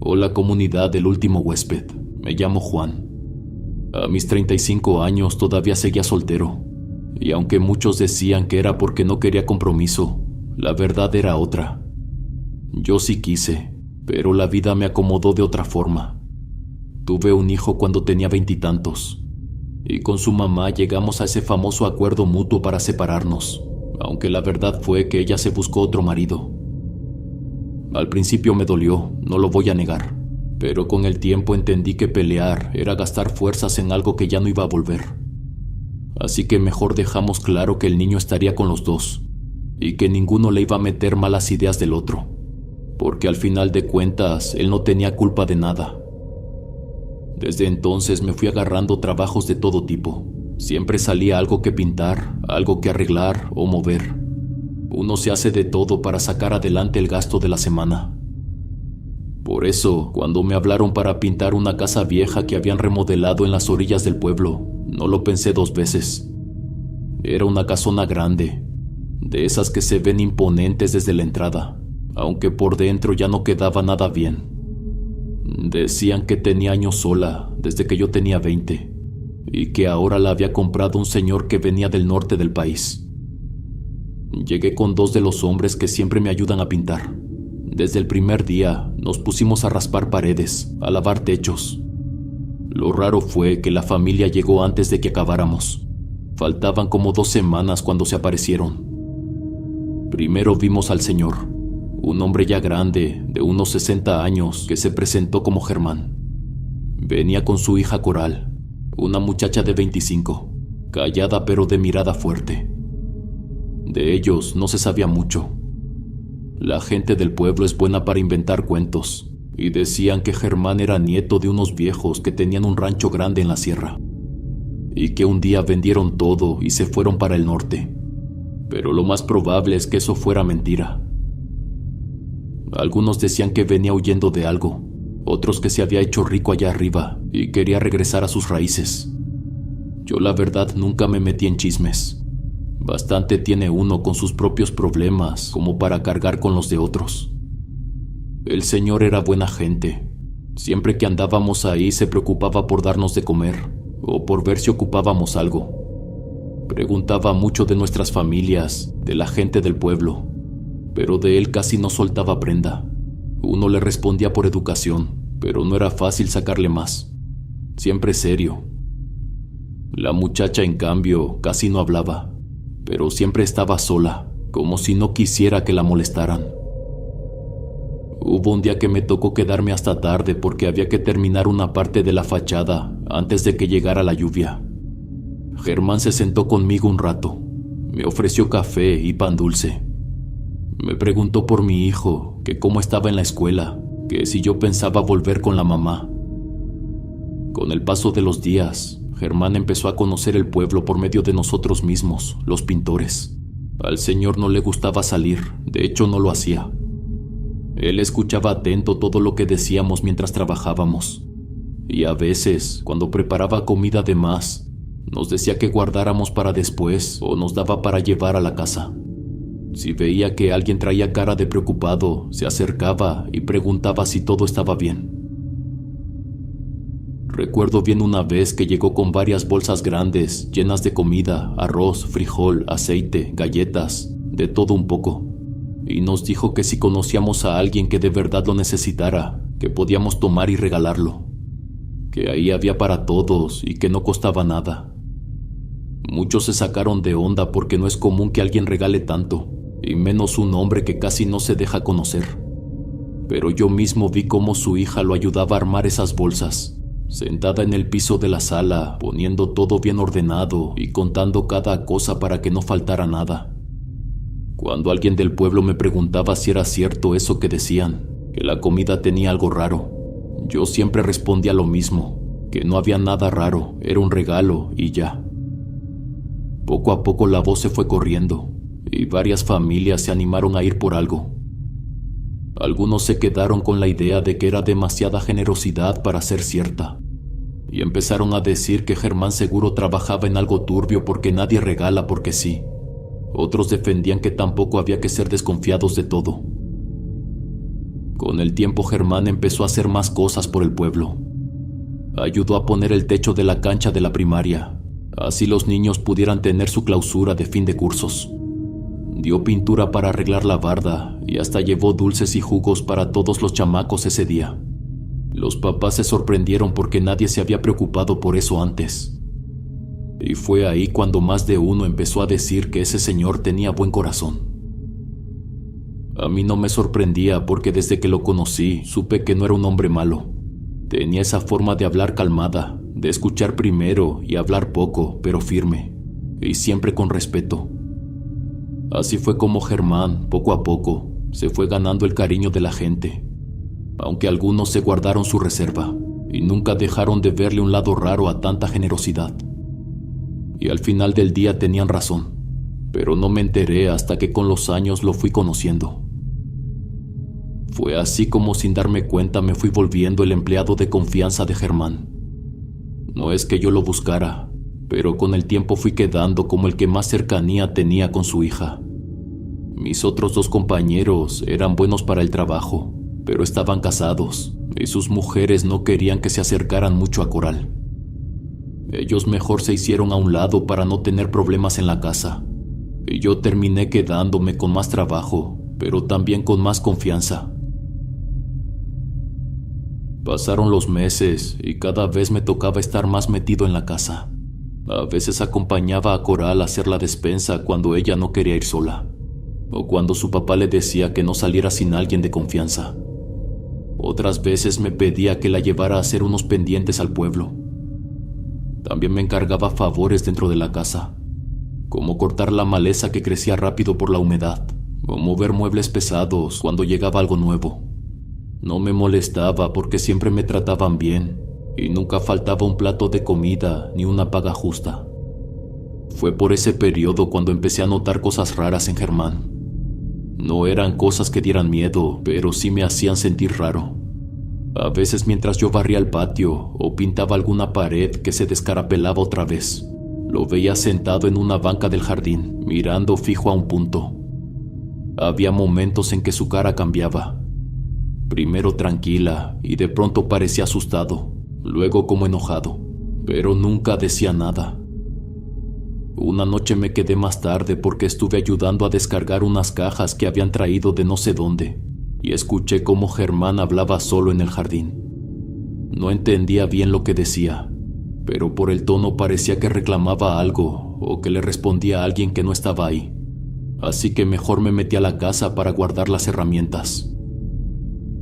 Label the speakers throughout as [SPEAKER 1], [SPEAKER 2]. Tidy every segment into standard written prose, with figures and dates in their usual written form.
[SPEAKER 1] Hola comunidad del último huésped, me llamo Juan. A mis 35 años todavía seguía soltero, y aunque muchos decían que era porque no quería compromiso, la verdad era otra. Yo sí quise, pero la vida me acomodó de otra forma. Tuve un hijo cuando tenía 20 y tantos, y con su mamá llegamos a ese famoso acuerdo mutuo para separarnos, aunque la verdad fue que ella se buscó otro marido. Al principio me dolió, no lo voy a negar, pero con el tiempo entendí que pelear era gastar fuerzas en algo que ya no iba a volver. Así que mejor dejamos claro que el niño estaría con los dos, y que ninguno le iba a meter malas ideas del otro, porque al final de cuentas él no tenía culpa de nada. Desde entonces me fui agarrando trabajos de todo tipo. Siempre salía algo que pintar, algo que arreglar o mover. Uno se hace de todo para sacar adelante el gasto de la semana. Por eso, cuando me hablaron para pintar una casa vieja que habían remodelado en las orillas del pueblo, no lo pensé dos veces. Era una casona grande, de esas que se ven imponentes desde la entrada, aunque por dentro ya no quedaba nada bien. Decían que tenía años sola, desde que yo tenía 20, y que ahora la había comprado un señor que venía del norte del país. Llegué con dos de los hombres que siempre me ayudan a pintar. Desde el primer día nos pusimos a raspar paredes, a lavar techos. Lo raro fue que la familia llegó antes de que acabáramos. Faltaban como 2 semanas cuando se aparecieron. Primero vimos al señor, un hombre ya grande, de unos 60 años, que se presentó como Germán. Venía con su hija Coral, una muchacha de 25, callada pero de mirada fuerte. De ellos no se sabía mucho. La gente del pueblo es buena para inventar cuentos, y decían que Germán era nieto de unos viejos que tenían un rancho grande en la sierra, y que un día vendieron todo y se fueron para el norte. Pero lo más probable es que eso fuera mentira. Algunos decían que venía huyendo de algo, otros que se había hecho rico allá arriba y quería regresar a sus raíces. Yo la verdad nunca me metí en chismes. Bastante tiene uno con sus propios problemas como para cargar con los de otros. El señor era buena gente. Siempre que andábamos ahí se preocupaba por darnos de comer o por ver si ocupábamos algo. Preguntaba mucho de nuestras familias, de la gente del pueblo, pero de él casi no soltaba prenda. Uno le respondía por educación, pero no era fácil sacarle más. Siempre serio. La muchacha, en cambio, casi no hablaba, pero siempre estaba sola, como si no quisiera que la molestaran. Hubo un día que me tocó quedarme hasta tarde porque había que terminar una parte de la fachada antes de que llegara la lluvia. Germán se sentó conmigo un rato, me ofreció café y pan dulce. Me preguntó por mi hijo, que cómo estaba en la escuela, que si yo pensaba volver con la mamá. Con el paso de los días, Germán empezó a conocer el pueblo por medio de nosotros mismos, los pintores. Al señor no le gustaba salir, de hecho no lo hacía. Él escuchaba atento todo lo que decíamos mientras trabajábamos, y a veces, cuando preparaba comida de más, nos decía que guardáramos para después o nos daba para llevar a la casa. Si veía que alguien traía cara de preocupado, se acercaba y preguntaba si todo estaba bien. Recuerdo bien una vez que llegó con varias bolsas grandes llenas de comida, arroz, frijol, aceite, galletas, de todo un poco, y nos dijo que si conocíamos a alguien que de verdad lo necesitara, que podíamos tomar y regalarlo, que ahí había para todos y que no costaba nada. Muchos se sacaron de onda porque no es común que alguien regale tanto, y menos un hombre que casi no se deja conocer. Pero yo mismo vi cómo su hija lo ayudaba a armar esas bolsas, sentada en el piso de la sala, poniendo todo bien ordenado y contando cada cosa para que no faltara nada. Cuando alguien del pueblo me preguntaba si era cierto eso que decían, que la comida tenía algo raro, yo siempre respondía lo mismo, que no había nada raro, era un regalo y ya. Poco a poco la voz se fue corriendo, y varias familias se animaron a ir por algo. Algunos se quedaron con la idea de que era demasiada generosidad para ser cierta, y empezaron a decir que Germán seguro trabajaba en algo turbio porque nadie regala porque sí. Otros defendían que tampoco había que ser desconfiados de todo. Con el tiempo Germán empezó a hacer más cosas por el pueblo. Ayudó a poner el techo de la cancha de la primaria, así los niños pudieran tener su clausura de fin de cursos. Dio pintura para arreglar la barda y hasta llevó dulces y jugos para todos los chamacos ese día. Los papás se sorprendieron porque nadie se había preocupado por eso antes. Y fue ahí cuando más de uno empezó a decir que ese señor tenía buen corazón. A mí no me sorprendía porque desde que lo conocí supe que no era un hombre malo. Tenía esa forma de hablar calmada, de escuchar primero y hablar poco, pero firme, y siempre con respeto. Así fue como Germán, poco a poco, se fue ganando el cariño de la gente, aunque algunos se guardaron su reserva y nunca dejaron de verle un lado raro a tanta generosidad. Y al final del día tenían razón, pero no me enteré hasta que con los años lo fui conociendo. Fue así como sin darme cuenta me fui volviendo el empleado de confianza de Germán. No es que yo lo buscara, pero con el tiempo fui quedando como el que más cercanía tenía con su hija. Mis otros 2 compañeros eran buenos para el trabajo, pero estaban casados y sus mujeres no querían que se acercaran mucho a Coral. Ellos mejor se hicieron a un lado para no tener problemas en la casa, y yo terminé quedándome con más trabajo, pero también con más confianza. Pasaron los meses y cada vez me tocaba estar más metido en la casa. A veces acompañaba a Coral a hacer la despensa cuando ella no quería ir sola, o cuando su papá le decía que no saliera sin alguien de confianza. Otras veces me pedía que la llevara a hacer unos pendientes al pueblo. También me encargaba favores dentro de la casa, como cortar la maleza que crecía rápido por la humedad, o mover muebles pesados cuando llegaba algo nuevo. No me molestaba porque siempre me trataban bien y nunca faltaba un plato de comida ni una paga justa. Fue por ese periodo cuando empecé a notar cosas raras en Germán. No eran cosas que dieran miedo, pero sí me hacían sentir raro. A veces mientras yo barría el patio o pintaba alguna pared que se descarapelaba otra vez, lo veía sentado en una banca del jardín, mirando fijo a un punto. Había momentos en que su cara cambiaba. Primero tranquila y de pronto parecía asustado, luego como enojado, pero nunca decía nada. Una noche me quedé más tarde porque estuve ayudando a descargar unas cajas que habían traído de no sé dónde, y escuché cómo Germán hablaba solo en el jardín. No entendía bien lo que decía, pero por el tono parecía que reclamaba algo o que le respondía a alguien que no estaba ahí. Así que mejor me metí a la casa para guardar las herramientas.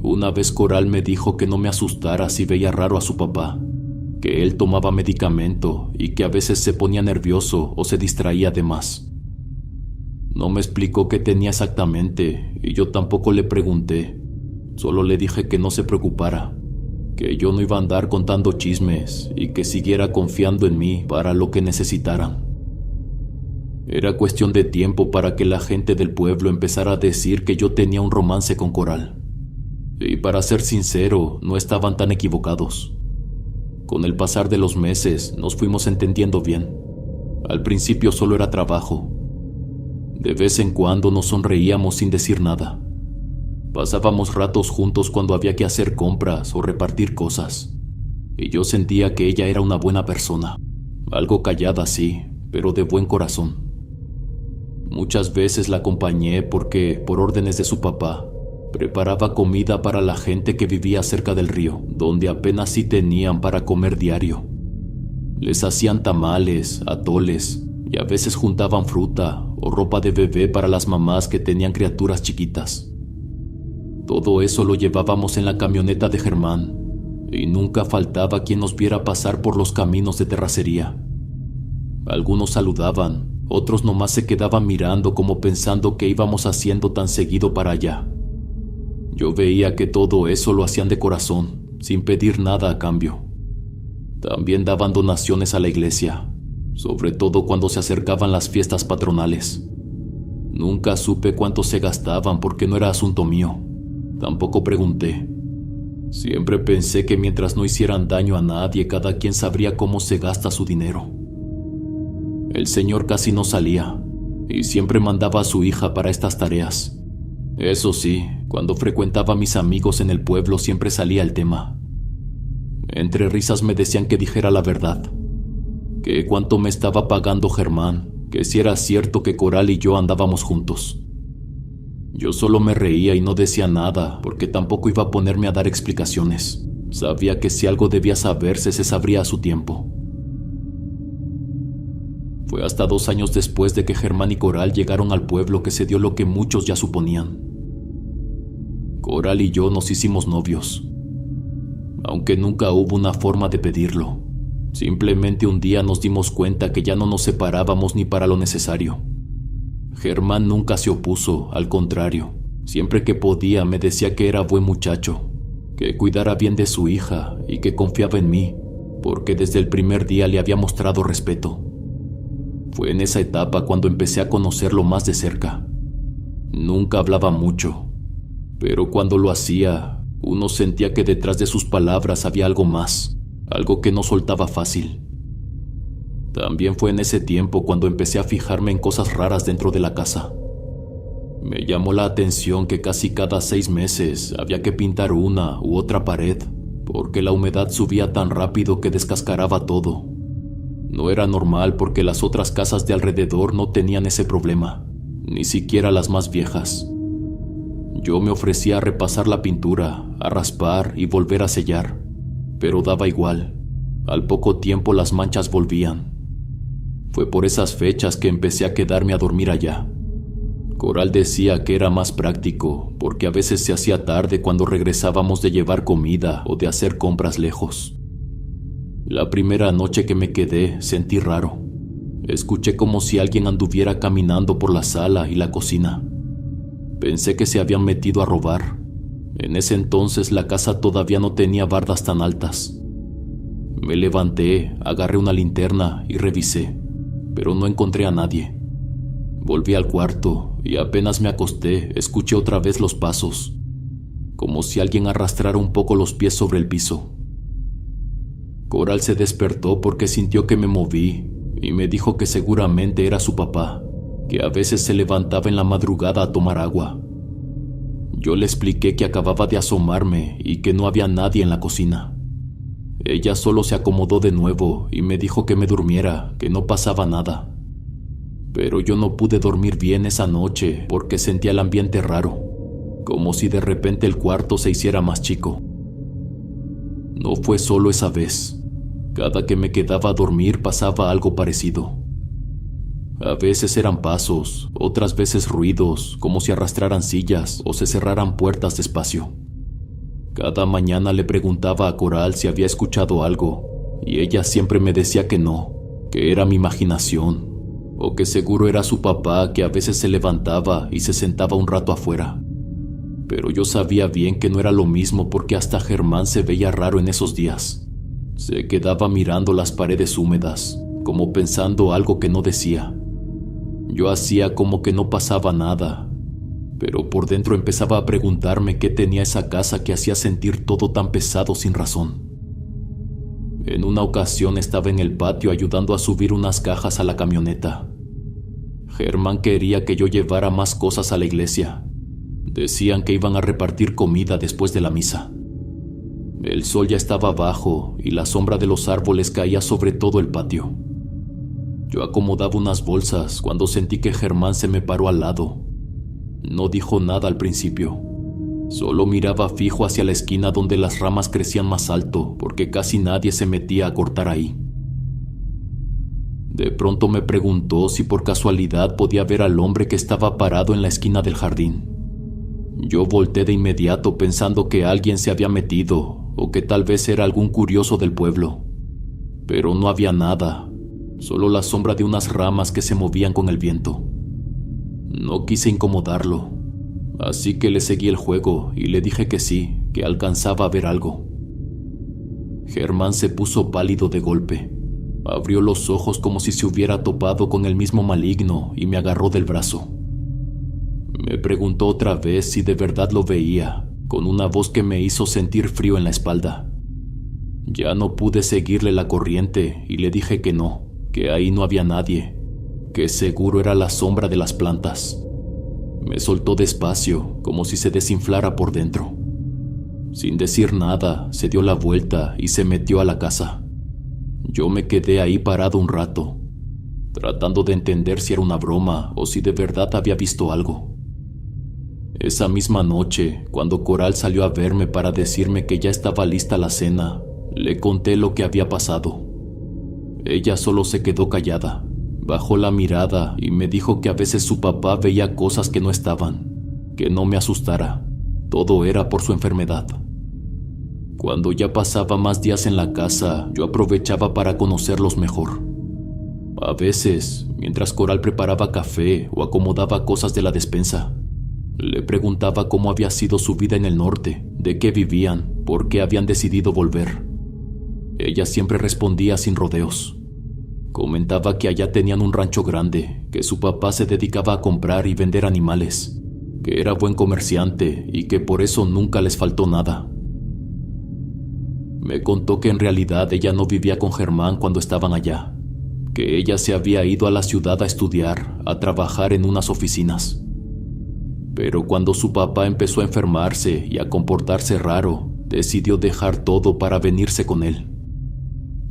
[SPEAKER 1] Una vez Coral me dijo que no me asustara si veía raro a su papá, que él tomaba medicamento y que a veces se ponía nervioso o se distraía de más. No me explicó qué tenía exactamente y yo tampoco le pregunté, solo le dije que no se preocupara, que yo no iba a andar contando chismes y que siguiera confiando en mí para lo que necesitaran. Era cuestión de tiempo para que la gente del pueblo empezara a decir que yo tenía un romance con Coral. Y para ser sincero, no estaban tan equivocados. Con el pasar de los meses nos fuimos entendiendo bien. Al principio solo era trabajo. De vez en cuando nos sonreíamos sin decir nada. Pasábamos ratos juntos cuando había que hacer compras o repartir cosas. Y yo sentía que ella era una buena persona. Algo callada sí, pero de buen corazón. Muchas veces la acompañé porque, por órdenes de su papá, preparaba comida para la gente que vivía cerca del río, donde apenas sí tenían para comer diario. Les hacían tamales, atoles, y a veces juntaban fruta o ropa de bebé para las mamás que tenían criaturas chiquitas. Todo eso lo llevábamos en la camioneta de Germán, y nunca faltaba quien nos viera pasar por los caminos de terracería. Algunos saludaban, otros nomás se quedaban mirando como pensando qué íbamos haciendo tan seguido para allá. Yo veía que todo eso lo hacían de corazón, sin pedir nada a cambio. También daban donaciones a la iglesia, sobre todo cuando se acercaban las fiestas patronales. Nunca supe cuánto se gastaban porque no era asunto mío. Tampoco pregunté. Siempre pensé que mientras no hicieran daño a nadie, cada quien sabría cómo se gasta su dinero. El señor casi no salía, y siempre mandaba a su hija para estas tareas. Eso sí, cuando frecuentaba a mis amigos en el pueblo siempre salía el tema. Entre risas me decían que dijera la verdad, que cuánto me estaba pagando Germán, que si era cierto que Coral y yo andábamos juntos. Yo solo me reía y no decía nada, porque tampoco iba a ponerme a dar explicaciones. Sabía que si algo debía saberse, se sabría a su tiempo. Fue hasta 2 años después de que Germán y Coral llegaron al pueblo que se dio lo que muchos ya suponían. Coral y yo nos hicimos novios, aunque nunca hubo una forma de pedirlo. Simplemente un día nos dimos cuenta que ya no nos separábamos ni para lo necesario. Germán nunca se opuso, al contrario, siempre que podía me decía que era buen muchacho, que cuidara bien de su hija y que confiaba en mí, porque desde el primer día le había mostrado respeto. Fue en esa etapa cuando empecé a conocerlo más de cerca. Nunca hablaba mucho, pero cuando lo hacía, uno sentía que detrás de sus palabras había algo más, algo que no soltaba fácil. También fue en ese tiempo cuando empecé a fijarme en cosas raras dentro de la casa. Me llamó la atención que casi cada 6 meses había que pintar una u otra pared, porque la humedad subía tan rápido que descascaraba todo. No era normal porque las otras casas de alrededor no tenían ese problema, ni siquiera las más viejas. Yo me ofrecía a repasar la pintura, a raspar y volver a sellar, pero daba igual. Al poco tiempo las manchas volvían. Fue por esas fechas que empecé a quedarme a dormir allá. Coral decía que era más práctico, porque a veces se hacía tarde cuando regresábamos de llevar comida o de hacer compras lejos. La primera noche que me quedé sentí raro. Escuché como si alguien anduviera caminando por la sala y la cocina. Pensé que se habían metido a robar. En ese entonces la casa todavía no tenía bardas tan altas. Me levanté, agarré una linterna y revisé, pero no encontré a nadie. Volví al cuarto y apenas me acosté, escuché otra vez los pasos, como si alguien arrastrara un poco los pies sobre el piso. Coral se despertó porque sintió que me moví y me dijo que seguramente era su papá, que a veces se levantaba en la madrugada a tomar agua. Yo le expliqué que acababa de asomarme y que no había nadie en la cocina. Ella solo se acomodó de nuevo y me dijo que me durmiera, que no pasaba nada. Pero yo no pude dormir bien esa noche porque sentía el ambiente raro, como si de repente el cuarto se hiciera más chico. No fue solo esa vez. Cada que me quedaba a dormir pasaba algo parecido. A veces eran pasos, otras veces ruidos, como si arrastraran sillas o se cerraran puertas despacio. Cada mañana le preguntaba a Coral si había escuchado algo, y ella siempre me decía que no, que era mi imaginación, o que seguro era su papá que a veces se levantaba y se sentaba un rato afuera. Pero yo sabía bien que no era lo mismo porque hasta Germán se veía raro en esos días. Se quedaba mirando las paredes húmedas, como pensando algo que no decía. Yo hacía como que no pasaba nada, pero por dentro empezaba a preguntarme qué tenía esa casa que hacía sentir todo tan pesado sin razón. En una ocasión estaba en el patio ayudando a subir unas cajas a la camioneta. Germán quería que yo llevara más cosas a la iglesia. Decían que iban a repartir comida después de la misa. El sol ya estaba bajo y la sombra de los árboles caía sobre todo el patio. Yo acomodaba unas bolsas cuando sentí que Germán se me paró al lado. No dijo nada al principio. Solo miraba fijo hacia la esquina donde las ramas crecían más alto porque casi nadie se metía a cortar ahí. De pronto me preguntó si por casualidad podía ver al hombre que estaba parado en la esquina del jardín. Yo volteé de inmediato pensando que alguien se había metido o que tal vez era algún curioso del pueblo. Pero no había nada, solo la sombra de unas ramas que se movían con el viento. No quise incomodarlo, así que le seguí el juego y le dije que sí, que alcanzaba a ver algo. Germán se puso pálido de golpe. Abrió los ojos como si se hubiera topado con el mismo maligno y me agarró del brazo. Me preguntó otra vez si de verdad lo veía, con una voz que me hizo sentir frío en la espalda. Ya no pude seguirle la corriente y le dije que no, que ahí no había nadie, que seguro era la sombra de las plantas. Me soltó despacio, como si se desinflara por dentro. Sin decir nada, se dio la vuelta y se metió a la casa. Yo me quedé ahí parado un rato, tratando de entender si era una broma o si de verdad había visto algo. Esa misma noche, cuando Coral salió a verme para decirme que ya estaba lista la cena, le conté lo que había pasado. Ella solo se quedó callada, bajó la mirada y me dijo que a veces su papá veía cosas que no estaban, que no me asustara, todo era por su enfermedad. Cuando ya pasaba más días en la casa, yo aprovechaba para conocerlos mejor. A veces, mientras Coral preparaba café o acomodaba cosas de la despensa, le preguntaba cómo había sido su vida en el norte, de qué vivían, por qué habían decidido volver. Ella siempre respondía sin rodeos. Comentaba que allá tenían un rancho grande, que su papá se dedicaba a comprar y vender animales, que era buen comerciante y que por eso nunca les faltó nada. Me contó que en realidad ella no vivía con Germán cuando estaban allá, que ella se había ido a la ciudad a estudiar, a trabajar en unas oficinas. Pero cuando su papá empezó a enfermarse y a comportarse raro, decidió dejar todo para venirse con él.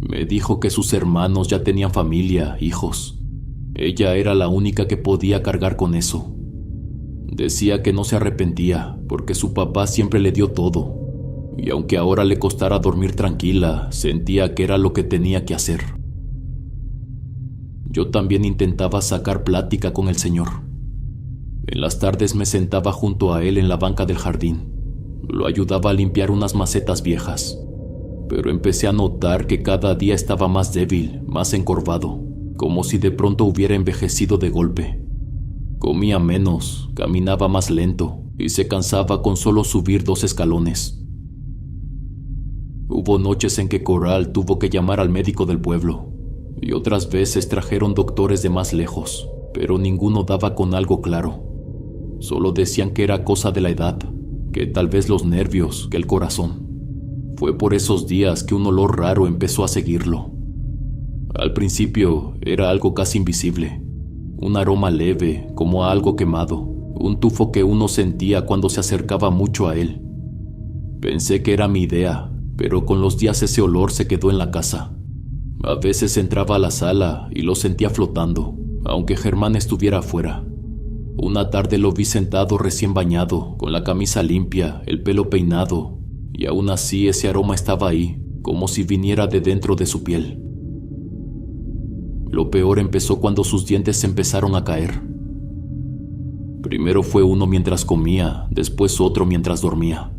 [SPEAKER 1] Me dijo que sus hermanos ya tenían familia, hijos. Ella era la única que podía cargar con eso. Decía que no se arrepentía porque su papá siempre le dio todo, y aunque ahora le costara dormir tranquila, sentía que era lo que tenía que hacer. Yo también intentaba sacar plática con el señor. En las tardes me sentaba junto a él en la banca del jardín. Lo ayudaba a limpiar unas macetas viejas, pero empecé a notar que cada día estaba más débil, más encorvado, como si de pronto hubiera envejecido de golpe. Comía menos, caminaba más lento y se cansaba con solo subir 2 escalones. Hubo noches en que Coral tuvo que llamar al médico del pueblo, y otras veces trajeron doctores de más lejos, pero ninguno daba con algo claro. Solo decían que era cosa de la edad, que tal vez los nervios, que el corazón. Fue por esos días que un olor raro empezó a seguirlo. Al principio era algo casi invisible, un aroma leve, como a algo quemado, un tufo que uno sentía cuando se acercaba mucho a él. Pensé que era mi idea, pero con los días ese olor se quedó en la casa. A veces entraba a la sala y lo sentía flotando, aunque Germán estuviera afuera. Una tarde lo vi sentado recién bañado, con la camisa limpia, el pelo peinado, y aún así ese aroma estaba ahí, como si viniera de dentro de su piel. Lo peor empezó cuando sus dientes empezaron a caer. Primero fue uno mientras comía, después otro mientras dormía.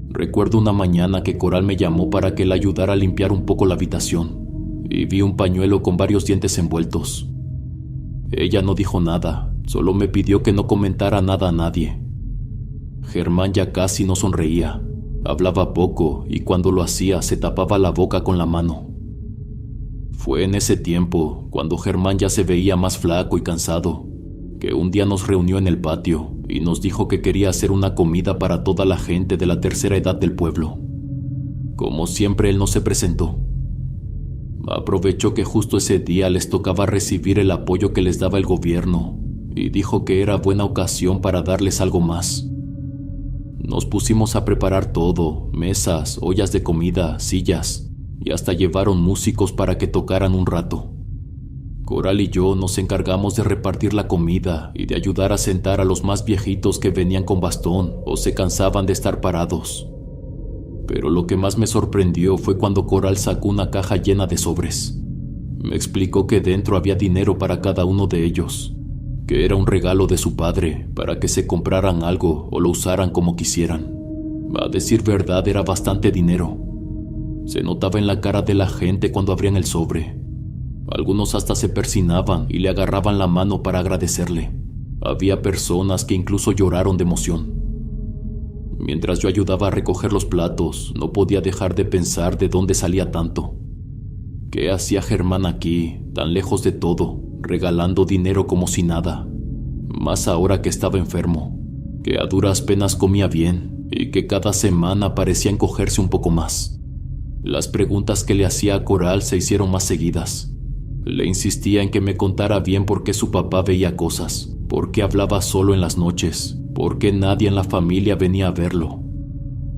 [SPEAKER 1] Recuerdo una mañana que Coral me llamó para que la ayudara a limpiar un poco la habitación, y vi un pañuelo con varios dientes envueltos. Ella no dijo nada, solo me pidió que no comentara nada a nadie. Germán ya casi no sonreía, hablaba poco y cuando lo hacía se tapaba la boca con la mano. Fue en ese tiempo, cuando Germán ya se veía más flaco y cansado, que un día nos reunió en el patio y nos dijo que quería hacer una comida para toda la gente de la tercera edad del pueblo. Como siempre, él no se presentó. Aprovechó que justo ese día les tocaba recibir el apoyo que les daba el gobierno y dijo que era buena ocasión para darles algo más. Nos pusimos a preparar todo, mesas, ollas de comida, sillas, y hasta llevaron músicos para que tocaran un rato. Coral y yo nos encargamos de repartir la comida y de ayudar a sentar a los más viejitos que venían con bastón o se cansaban de estar parados. Pero lo que más me sorprendió fue cuando Coral sacó una caja llena de sobres. Me explicó que dentro había dinero para cada uno de ellos, que era un regalo de su padre para que se compraran algo o lo usaran como quisieran. A decir verdad, era bastante dinero. Se notaba en la cara de la gente cuando abrían el sobre. Algunos hasta se persinaban y le agarraban la mano para agradecerle. Había personas que incluso lloraron de emoción. Mientras yo ayudaba a recoger los platos, no podía dejar de pensar de dónde salía tanto. ¿Qué hacía Germán aquí, tan lejos de todo, regalando dinero como si nada? Más ahora que estaba enfermo, que a duras penas comía bien y que cada semana parecía encogerse un poco más. Las preguntas que le hacía a Coral se hicieron más seguidas. Le insistía en que me contara bien por qué su papá veía cosas, ¿Por qué hablaba solo en las noches? ¿Por qué nadie en la familia venía a verlo?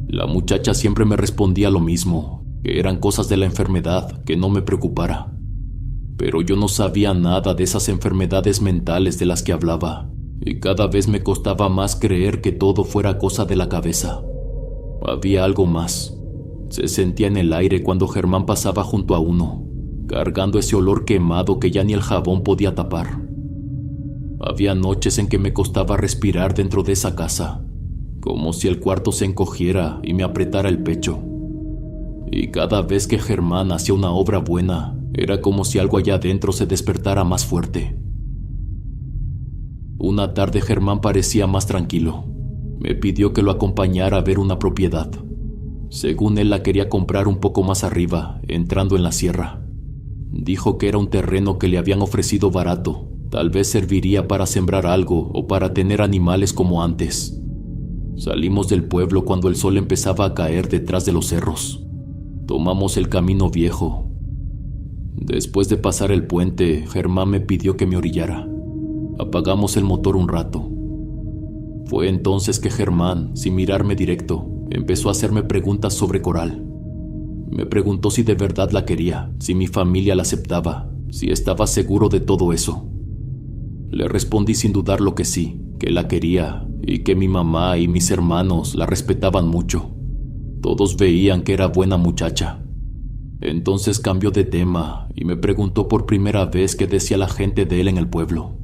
[SPEAKER 1] La muchacha siempre me respondía lo mismo, que eran cosas de la enfermedad, que no me preocupara. Pero yo no sabía nada de esas enfermedades mentales de las que hablaba, y cada vez me costaba más creer que todo fuera cosa de la cabeza. Había algo más. Se sentía en el aire cuando Germán pasaba junto a uno, cargando ese olor quemado que ya ni el jabón podía tapar. Había noches en que me costaba respirar dentro de esa casa, como si el cuarto se encogiera y me apretara el pecho. Y cada vez que Germán hacía una obra buena, era como si algo allá adentro se despertara más fuerte. Una tarde Germán parecía más tranquilo. Me pidió que lo acompañara a ver una propiedad. Según él la quería comprar un poco más arriba, entrando en la sierra. Dijo que era un terreno que le habían ofrecido barato. Tal vez serviría para sembrar algo o para tener animales como antes. Salimos del pueblo cuando el sol empezaba a caer detrás de los cerros. Tomamos el camino viejo. Después de pasar el puente, Germán me pidió que me orillara. Apagamos el motor un rato. Fue entonces que Germán, sin mirarme directo, empezó a hacerme preguntas sobre Coral. Me preguntó si de verdad la quería, si mi familia la aceptaba, si estaba seguro de todo eso. Le respondí sin dudarlo que sí, que la quería y que mi mamá y mis hermanos la respetaban mucho. Todos veían que era buena muchacha. Entonces cambió de tema y me preguntó por primera vez qué decía la gente de él en el pueblo.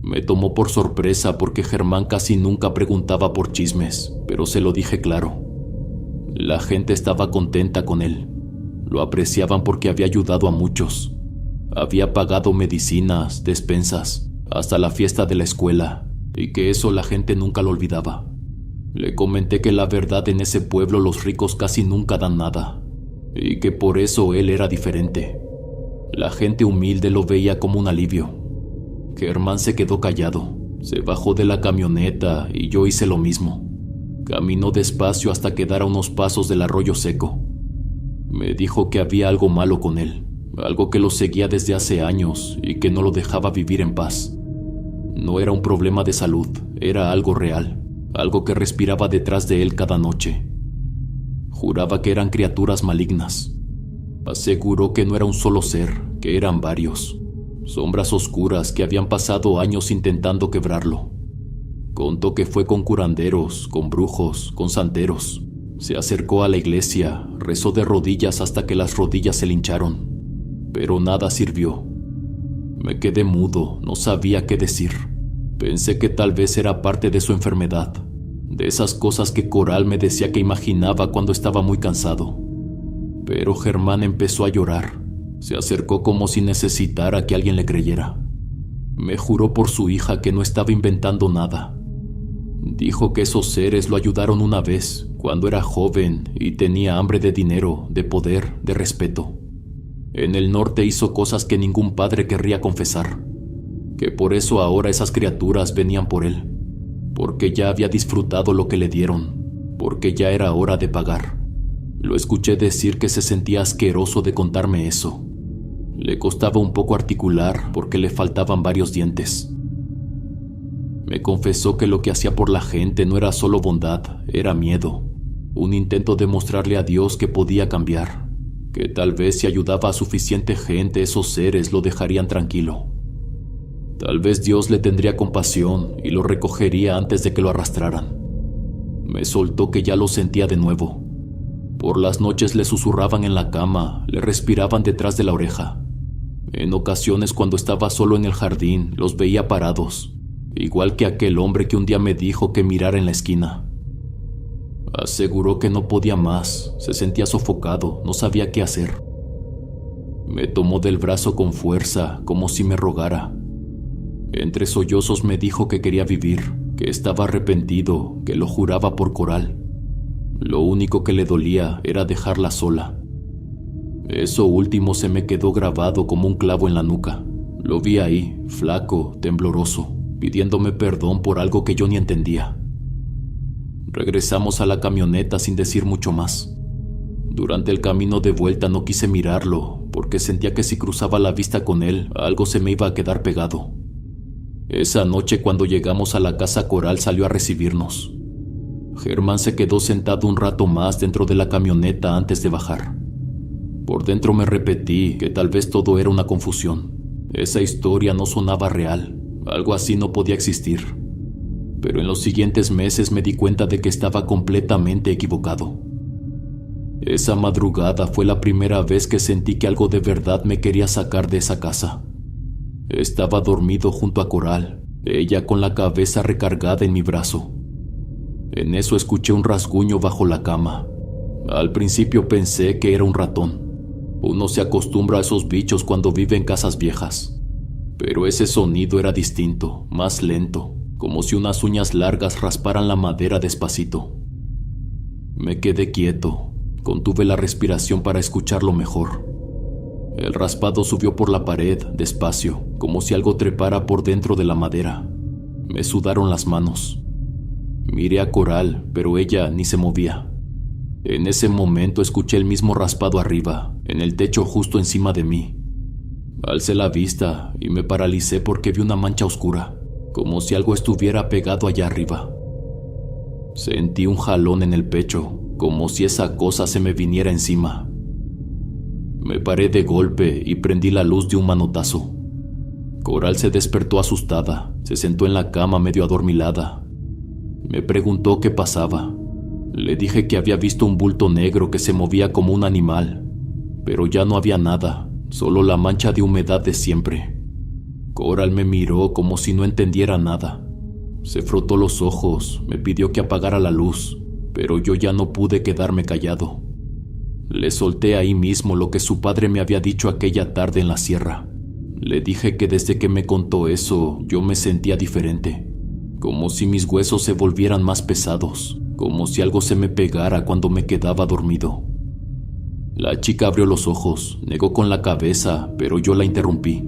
[SPEAKER 1] Me tomó por sorpresa porque Germán casi nunca preguntaba por chismes, pero se lo dije claro. La gente estaba contenta con él. Lo apreciaban porque había ayudado a muchos. Había pagado medicinas, despensas, hasta la fiesta de la escuela, y que eso la gente nunca lo olvidaba. Le comenté que la verdad en ese pueblo los ricos casi nunca dan nada, y que por eso él era diferente. La gente humilde lo veía como un alivio. Germán se quedó callado, se bajó de la camioneta y yo hice lo mismo. Caminó despacio hasta quedar a unos pasos del arroyo seco. Me dijo que había algo malo con él, algo que lo seguía desde hace años y que no lo dejaba vivir en paz. No era un problema de salud, era algo real, algo que respiraba detrás de él cada noche. Juraba que eran criaturas malignas. Aseguró que no era un solo ser, que eran varios. Sombras oscuras que habían pasado años intentando quebrarlo. Contó que fue con curanderos, con brujos, con santeros. Se acercó a la iglesia, rezó de rodillas hasta que las rodillas se le hincharon. Pero nada sirvió. Me quedé mudo, no sabía qué decir. Pensé que tal vez era parte de su enfermedad, de esas cosas que Coral me decía que imaginaba cuando estaba muy cansado. Pero Germán empezó a llorar. Se acercó como si necesitara que alguien le creyera. Me juró por su hija que no estaba inventando nada. Dijo que esos seres lo ayudaron una vez, cuando era joven y tenía hambre de dinero, de poder, de respeto. En el norte hizo cosas que ningún padre querría confesar, que por eso ahora esas criaturas venían por él, porque ya había disfrutado lo que le dieron, porque ya era hora de pagar. Lo escuché decir que se sentía asqueroso de contarme eso. Le costaba un poco articular porque le faltaban varios dientes. Me confesó que lo que hacía por la gente no era solo bondad, era miedo, un intento de mostrarle a Dios que podía cambiar, que tal vez si ayudaba a suficiente gente esos seres lo dejarían tranquilo. Tal vez Dios le tendría compasión y lo recogería antes de que lo arrastraran. Me soltó que ya lo sentía de nuevo. Por las noches le susurraban en la cama, le respiraban detrás de la oreja. En ocasiones cuando estaba solo en el jardín, los veía parados, igual que aquel hombre que un día me dijo que mirara en la esquina. Aseguró que no podía más, se sentía sofocado, no sabía qué hacer. Me tomó del brazo con fuerza, como si me rogara. Entre sollozos me dijo que quería vivir, que estaba arrepentido, que lo juraba por Coral. Lo único que le dolía era dejarla sola. Eso último se me quedó grabado como un clavo en la nuca. Lo vi ahí, flaco, tembloroso, pidiéndome perdón por algo que yo ni entendía. Regresamos a la camioneta sin decir mucho más. Durante el camino de vuelta no quise mirarlo, porque sentía que si cruzaba la vista con él, algo se me iba a quedar pegado. Esa noche cuando llegamos a la casa, Coral salió a recibirnos. Germán se quedó sentado un rato más dentro de la camioneta antes de bajar. Por dentro me repetí que tal vez todo era una confusión. Esa historia no sonaba real, algo así no podía existir. Pero en los siguientes meses me di cuenta de que estaba completamente equivocado. Esa madrugada fue la primera vez que sentí que algo de verdad me quería sacar de esa casa. Estaba dormido junto a Coral, ella con la cabeza recargada en mi brazo. En eso escuché un rasguño bajo la cama. Al principio pensé que era un ratón. Uno se acostumbra a esos bichos cuando vive en casas viejas. Pero ese sonido era distinto, más lento, como si unas uñas largas rasparan la madera despacito. Me quedé quieto, contuve la respiración para escucharlo mejor. El raspado subió por la pared, despacio, como si algo trepara por dentro de la madera. Me sudaron las manos. Miré a Coral, pero ella ni se movía. En ese momento escuché el mismo raspado arriba, en el techo justo encima de mí. Alcé la vista y me paralicé porque vi una mancha oscura, como si algo estuviera pegado allá arriba. Sentí un jalón en el pecho, como si esa cosa se me viniera encima. Me paré de golpe y prendí la luz de un manotazo. Coral se despertó asustada, se sentó en la cama medio adormilada. Me preguntó qué pasaba. Le dije que había visto un bulto negro que se movía como un animal, pero ya no había nada, solo la mancha de humedad de siempre. Coral me miró como si no entendiera nada. Se frotó los ojos, me pidió que apagara la luz, pero yo ya no pude quedarme callado. Le solté ahí mismo lo que su padre me había dicho aquella tarde en la sierra. Le dije que desde que me contó eso, yo me sentía diferente. Como si mis huesos se volvieran más pesados, como si algo se me pegara cuando me quedaba dormido. La chica abrió los ojos, negó con la cabeza, pero yo la interrumpí.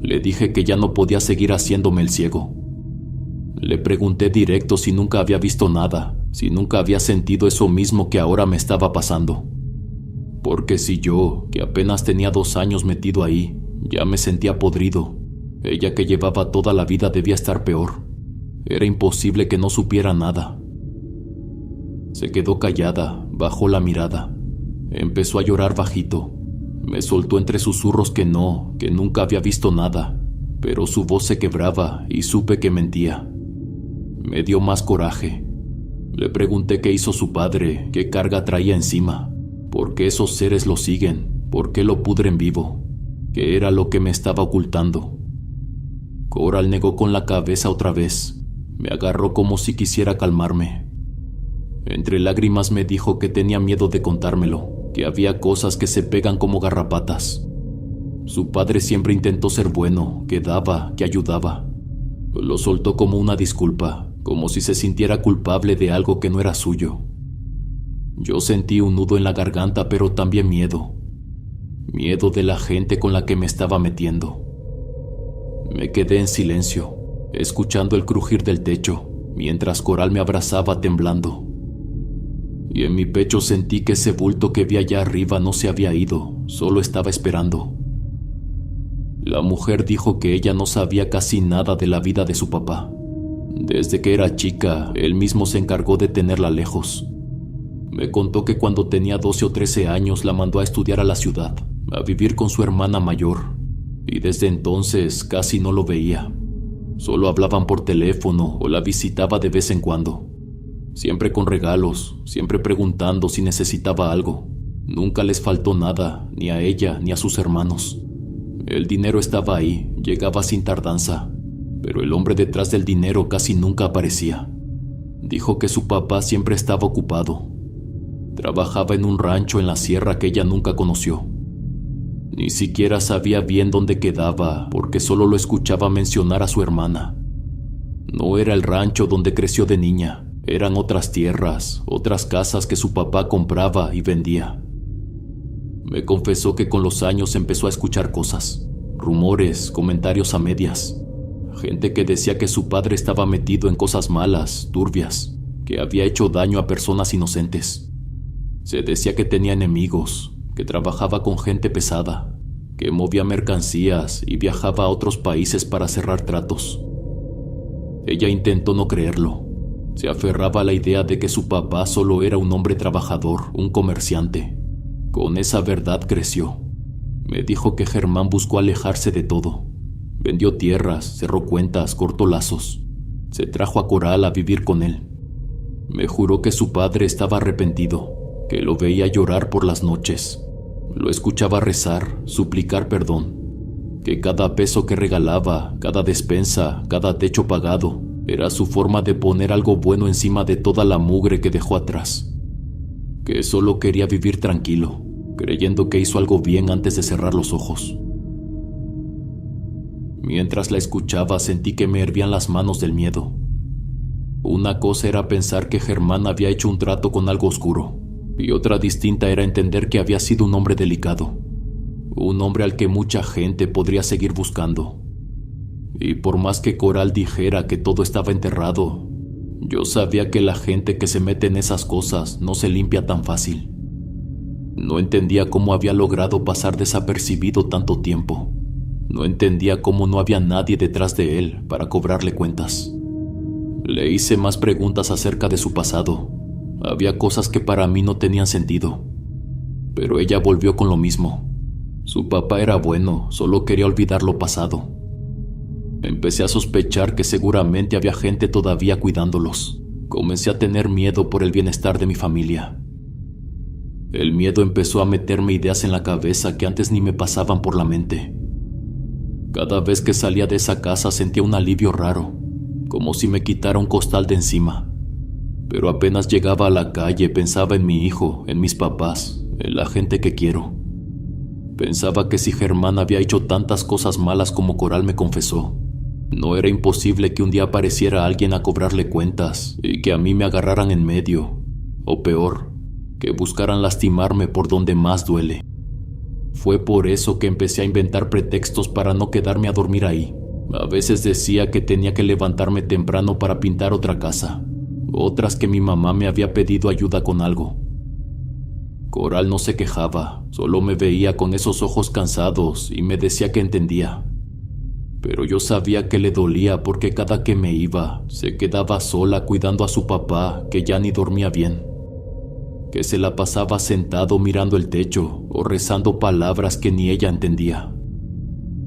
[SPEAKER 1] Le dije que ya no podía seguir haciéndome el ciego. Le pregunté directo si nunca había visto nada, si nunca había sentido eso mismo que ahora me estaba pasando. Porque si yo, que apenas tenía 2 años metido ahí, ya me sentía podrido, ella que llevaba toda la vida debía estar peor. Era imposible que no supiera nada. Se quedó callada, bajó la mirada. Empezó a llorar bajito. Me soltó entre susurros que nunca había visto nada, pero su voz se quebraba y supe que mentía. Me dio más coraje. Le pregunté qué hizo su padre, qué carga traía encima, por qué esos seres lo siguen, por qué lo pudren vivo, qué era lo que me estaba ocultando. Coral negó con la cabeza otra vez. Me agarró como si quisiera calmarme. Entre lágrimas me dijo que tenía miedo de contármelo, que había cosas que se pegan como garrapatas. Su padre siempre intentó ser bueno, que daba, que ayudaba. Lo soltó como una disculpa, como si se sintiera culpable de algo que no era suyo. Yo sentí un nudo en la garganta, pero también miedo. Miedo de la gente con la que me estaba metiendo. Me quedé en silencio, escuchando el crujir del techo, mientras Coral me abrazaba temblando. Y en mi pecho sentí que ese bulto que vi allá arriba no se había ido, solo estaba esperando. La mujer dijo que ella no sabía casi nada de la vida de su papá. Desde que era chica, él mismo se encargó de tenerla lejos. Me contó que cuando tenía 12 o 13 años la mandó a estudiar a la ciudad, a vivir con su hermana mayor, y desde entonces casi no lo veía. Solo hablaban por teléfono o la visitaba de vez en cuando. Siempre con regalos, siempre preguntando si necesitaba algo. Nunca les faltó nada, ni a ella ni a sus hermanos. El dinero estaba ahí, llegaba sin tardanza, pero el hombre detrás del dinero casi nunca aparecía. Dijo que su papá siempre estaba ocupado. Trabajaba en un rancho en la sierra que ella nunca conoció. Ni siquiera sabía bien dónde quedaba, porque solo lo escuchaba mencionar a su hermana. No era el rancho donde creció de niña, eran otras tierras, otras casas que su papá compraba y vendía. Me confesó que con los años empezó a escuchar cosas, rumores, comentarios a medias. Gente que decía que su padre estaba metido en cosas malas, turbias, que había hecho daño a personas inocentes. Se decía que tenía enemigos, que trabajaba con gente pesada, que movía mercancías y viajaba a otros países para cerrar tratos. Ella intentó no creerlo. Se aferraba a la idea de que su papá solo era un hombre trabajador, un comerciante. Con esa verdad creció. Me dijo que Germán buscó alejarse de todo. Vendió tierras, cerró cuentas, cortó lazos. Se trajo a Coral a vivir con él. Me juró que su padre estaba arrepentido, que lo veía llorar por las noches. Lo escuchaba rezar, suplicar perdón. Que cada peso que regalaba, cada despensa, cada techo pagado, era su forma de poner algo bueno encima de toda la mugre que dejó atrás. Que solo quería vivir tranquilo, creyendo que hizo algo bien antes de cerrar los ojos. Mientras la escuchaba, sentí que me hervían las manos del miedo. Una cosa era pensar que Germán había hecho un trato con algo oscuro, y otra distinta era entender que había sido un hombre delicado, un hombre al que mucha gente podría seguir buscando. Y por más que Coral dijera que todo estaba enterrado, yo sabía que la gente que se mete en esas cosas no se limpia tan fácil. No entendía cómo había logrado pasar desapercibido tanto tiempo. No entendía cómo no había nadie detrás de él para cobrarle cuentas. Le hice más preguntas acerca de su pasado. Había cosas que para mí no tenían sentido. Pero ella volvió con lo mismo. Su papá era bueno, solo quería olvidar lo pasado. Empecé a sospechar que seguramente había gente todavía cuidándolos. Comencé a tener miedo por el bienestar de mi familia. El miedo empezó a meterme ideas en la cabeza que antes ni me pasaban por la mente. Cada vez que salía de esa casa sentía un alivio raro, como si me quitara un costal de encima. Pero apenas llegaba a la calle pensaba en mi hijo, en mis papás, en la gente que quiero. Pensaba que si Germán había hecho tantas cosas malas como Coral me confesó, no era imposible que un día apareciera alguien a cobrarle cuentas y que a mí me agarraran en medio, o peor, que buscaran lastimarme por donde más duele. Fue por eso que empecé a inventar pretextos para no quedarme a dormir ahí. A veces decía que tenía que levantarme temprano para pintar otra casa, otras que mi mamá me había pedido ayuda con algo. Coral no se quejaba, solo me veía con esos ojos cansados y me decía que entendía. Pero yo sabía que le dolía porque cada que me iba, se quedaba sola cuidando a su papá, que ya ni dormía bien. Que se la pasaba sentado mirando el techo o rezando palabras que ni ella entendía.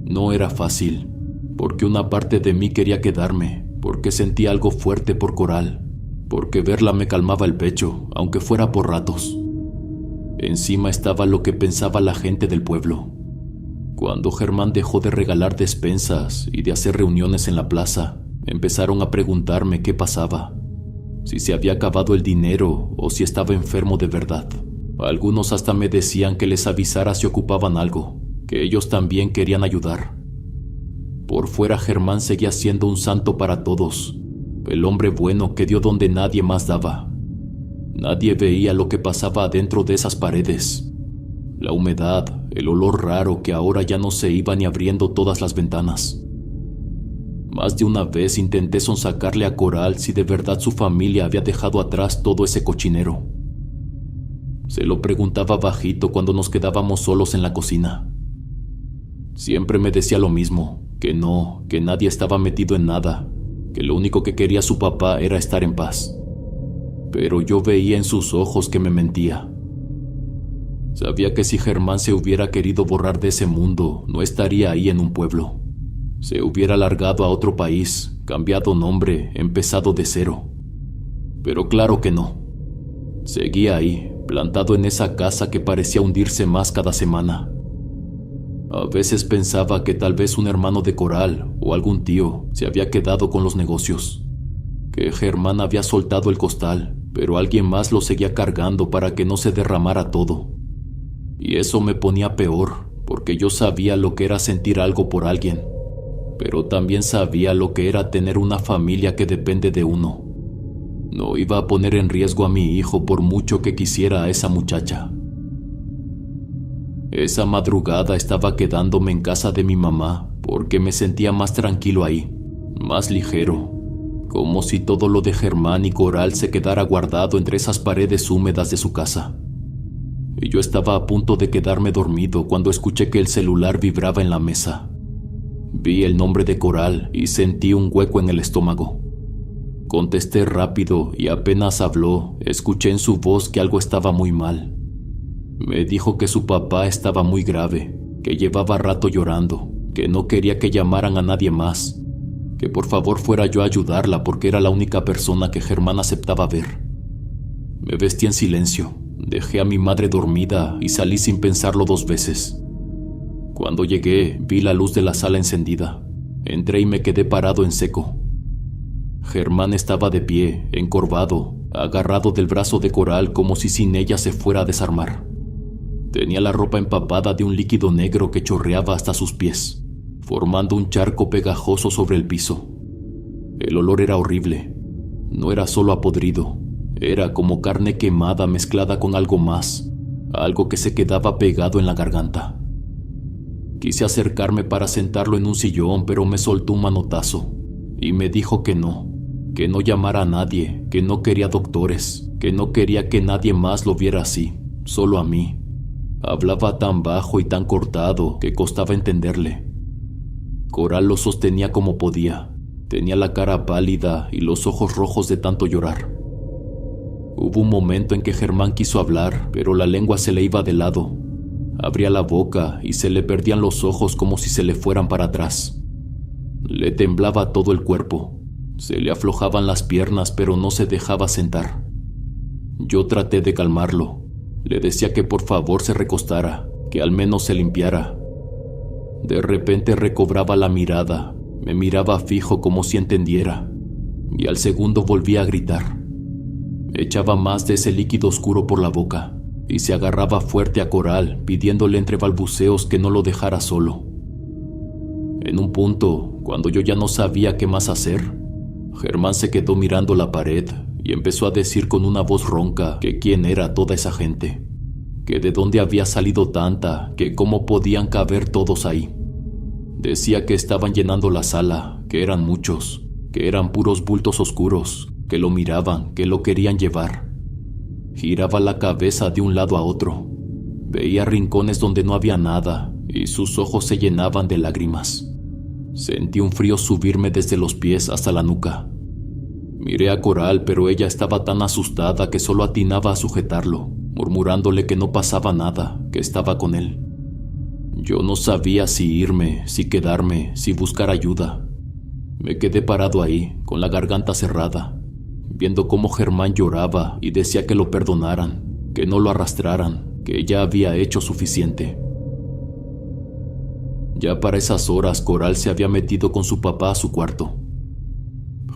[SPEAKER 1] No era fácil, porque una parte de mí quería quedarme, porque sentía algo fuerte por Coral, porque verla me calmaba el pecho, aunque fuera por ratos. Encima estaba lo que pensaba la gente del pueblo. Cuando Germán dejó de regalar despensas y de hacer reuniones en la plaza, empezaron a preguntarme qué pasaba. Si se había acabado el dinero o si estaba enfermo de verdad. Algunos hasta me decían que les avisara si ocupaban algo, que ellos también querían ayudar. Por fuera Germán seguía siendo un santo para todos, el hombre bueno que dio donde nadie más daba. Nadie veía lo que pasaba adentro de esas paredes. La humedad, el olor raro que ahora ya no se iba ni abriendo todas las ventanas. Más de una vez intenté sonsacarle a Coral si de verdad su familia había dejado atrás todo ese cochinero. Se lo preguntaba bajito cuando nos quedábamos solos en la cocina. Siempre me decía lo mismo, que no, que nadie estaba metido en nada, que lo único que quería su papá era estar en paz. Pero yo veía en sus ojos que me mentía. Sabía que si Germán se hubiera querido borrar de ese mundo, no estaría ahí en un pueblo. Se hubiera largado a otro país, cambiado nombre, empezado de cero. Pero claro que no. Seguía ahí, plantado en esa casa que parecía hundirse más cada semana. A veces pensaba que tal vez un hermano de Coral o algún tío se había quedado con los negocios. Que Germán había soltado el costal, pero alguien más lo seguía cargando para que no se derramara todo. Y eso me ponía peor, porque yo sabía lo que era sentir algo por alguien. Pero también sabía lo que era tener una familia que depende de uno. No iba a poner en riesgo a mi hijo por mucho que quisiera a esa muchacha. Esa madrugada estaba quedándome en casa de mi mamá porque me sentía más tranquilo ahí, más ligero, como si todo lo de Germán y Coral se quedara guardado entre esas paredes húmedas de su casa. Y yo estaba a punto de quedarme dormido cuando escuché que el celular vibraba en la mesa. Vi el nombre de Coral y sentí un hueco en el estómago. Contesté rápido y apenas habló, escuché en su voz que algo estaba muy mal. Me dijo que su papá estaba muy grave, que llevaba rato llorando, que no quería que llamaran a nadie más, que por favor fuera yo a ayudarla porque era la única persona que Germán aceptaba ver. Me vestí en silencio, dejé a mi madre dormida y salí sin pensarlo 2 veces. Cuando llegué, vi la luz de la sala encendida. Entré y me quedé parado en seco. Germán estaba de pie, encorvado, agarrado del brazo de Coral como si sin ella se fuera a desarmar. Tenía la ropa empapada de un líquido negro que chorreaba hasta sus pies, formando un charco pegajoso sobre el piso. El olor era horrible. No era solo a podrido, era como carne quemada mezclada con algo más, algo que se quedaba pegado en la garganta. Quise acercarme para sentarlo en un sillón, pero me soltó un manotazo y me dijo que no llamara a nadie, que no quería doctores, que no quería que nadie más lo viera así, solo a mí. Hablaba tan bajo y tan cortado que costaba entenderle. Coral lo sostenía como podía. Tenía la cara pálida y los ojos rojos de tanto llorar. Hubo un momento en que Germán quiso hablar, pero la lengua se le iba de lado. Abría la boca y se le perdían los ojos como si se le fueran para atrás. Le temblaba todo el cuerpo. Se le aflojaban las piernas, pero no se dejaba sentar. Yo traté de calmarlo. Le decía que por favor se recostara, que al menos se limpiara. De repente recobraba la mirada, me miraba fijo como si entendiera, y al segundo volvía a gritar. Echaba más de ese líquido oscuro por la boca, y se agarraba fuerte a Coral, pidiéndole entre balbuceos que no lo dejara solo. En un punto, cuando yo ya no sabía qué más hacer, Germán se quedó mirando la pared y empezó a decir con una voz ronca que quién era toda esa gente, que de dónde había salido tanta, que cómo podían caber todos ahí. Decía que estaban llenando la sala, que eran muchos, que eran puros bultos oscuros, que lo miraban, que lo querían llevar. Giraba la cabeza de un lado a otro. Veía rincones donde no había nada y sus ojos se llenaban de lágrimas. Sentí un frío subirme desde los pies hasta la nuca. Miré a Coral, pero ella estaba tan asustada que solo atinaba a sujetarlo, murmurándole que no pasaba nada, que estaba con él. Yo no sabía si irme, si quedarme, si buscar ayuda. Me quedé parado ahí, con la garganta cerrada, viendo cómo Germán lloraba y decía que lo perdonaran, que no lo arrastraran, que ya había hecho suficiente. Ya para esas horas Coral se había metido con su papá a su cuarto.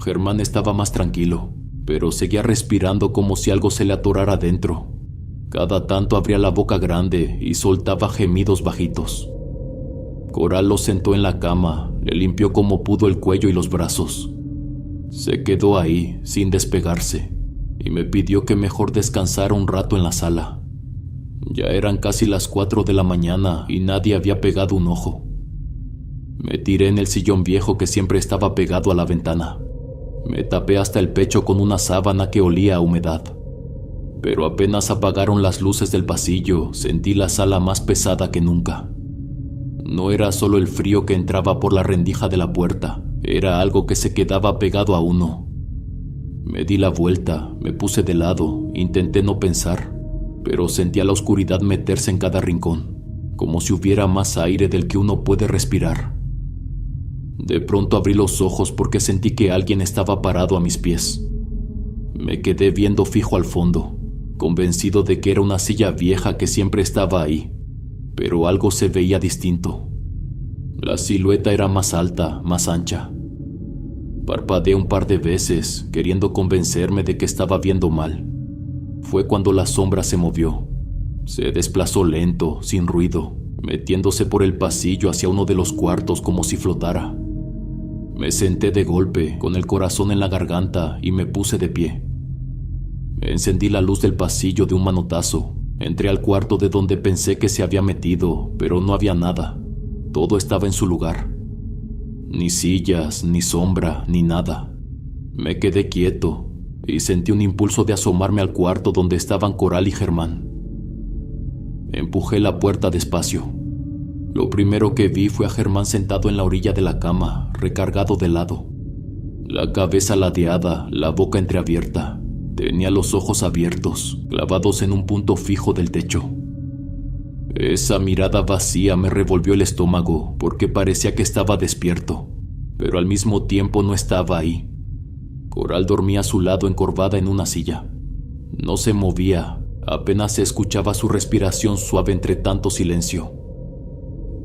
[SPEAKER 1] Germán estaba más tranquilo, pero seguía respirando como si algo se le atorara dentro. Cada tanto abría la boca grande y soltaba gemidos bajitos. Coral lo sentó en la cama, le limpió como pudo el cuello y los brazos. Se quedó ahí, sin despegarse, y me pidió que mejor descansara un rato en la sala. Ya eran casi las 4 de la mañana y nadie había pegado un ojo. Me tiré en el sillón viejo que siempre estaba pegado a la ventana. Me tapé hasta el pecho con una sábana que olía a humedad. Pero apenas apagaron las luces del pasillo, sentí la sala más pesada que nunca. No era solo el frío que entraba por la rendija de la puerta, era algo que se quedaba pegado a uno. Me di la vuelta, me puse de lado, intenté no pensar, pero sentía la oscuridad meterse en cada rincón, como si hubiera más aire del que uno puede respirar. De pronto abrí los ojos porque sentí que alguien estaba parado a mis pies. Me quedé viendo fijo al fondo, convencido de que era una silla vieja que siempre estaba ahí, pero algo se veía distinto. La silueta era más alta, más ancha. Parpadeé un par de veces, queriendo convencerme de que estaba viendo mal. Fue cuando la sombra se movió. Se desplazó lento, sin ruido, metiéndose por el pasillo hacia uno de los cuartos como si flotara. Me senté de golpe, con el corazón en la garganta, y me puse de pie. Encendí la luz del pasillo de un manotazo. Entré al cuarto de donde pensé que se había metido, pero no había nada. Todo estaba en su lugar. Ni sillas, ni sombra, ni nada. Me quedé quieto y sentí un impulso de asomarme al cuarto donde estaban Coral y Germán. Empujé la puerta despacio. Lo primero que vi fue a Germán sentado en la orilla de la cama, recargado de lado. La cabeza ladeada, la boca entreabierta. Tenía los ojos abiertos, clavados en un punto fijo del techo. Esa mirada vacía me revolvió el estómago porque parecía que estaba despierto, pero al mismo tiempo no estaba ahí. Coral dormía a su lado encorvada en una silla. No se movía, apenas se escuchaba su respiración suave entre tanto silencio.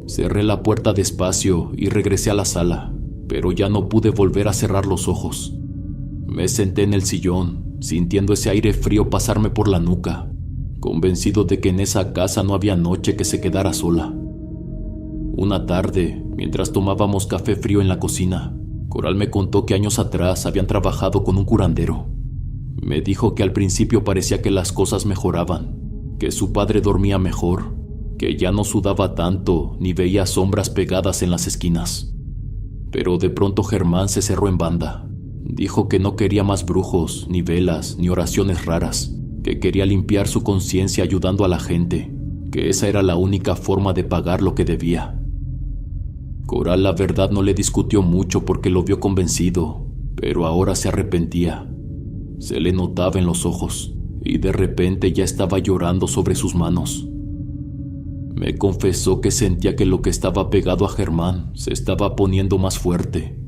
[SPEAKER 1] Cerré la puerta despacio y regresé a la sala, pero ya no pude volver a cerrar los ojos. Me senté en el sillón, sintiendo ese aire frío pasarme por la nuca, convencido de que en esa casa no había noche que se quedara sola. Una tarde, mientras tomábamos café frío en la cocina, Coral me contó que años atrás habían trabajado con un curandero. Me dijo que al principio parecía que las cosas mejoraban, que su padre dormía mejor, que ya no sudaba tanto ni veía sombras pegadas en las esquinas. Pero de pronto Germán se cerró en banda. Dijo que no quería más brujos, ni velas, ni oraciones raras, que quería limpiar su conciencia ayudando a la gente, que esa era la única forma de pagar lo que debía. Coral la verdad no le discutió mucho porque lo vio convencido, pero ahora se arrepentía. Se le notaba en los ojos, y de repente ya estaba llorando sobre sus manos. Me confesó que sentía que lo que estaba pegado a Germán se estaba poniendo más fuerte,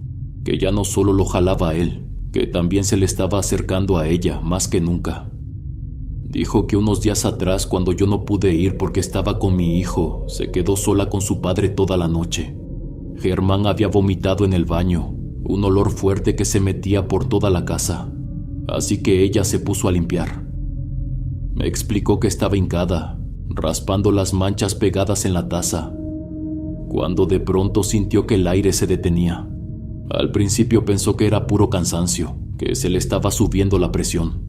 [SPEAKER 1] que ya no solo lo jalaba a él, que también se le estaba acercando a ella más que nunca. Dijo que unos días atrás, cuando yo no pude ir porque estaba con mi hijo, se quedó sola con su padre toda la noche. Germán había vomitado en el baño, un olor fuerte que se metía por toda la casa, así que ella se puso a limpiar. Me explicó que estaba hincada, raspando las manchas pegadas en la taza, cuando de pronto sintió que el aire se detenía. Al principio pensó que era puro cansancio, que se le estaba subiendo la presión.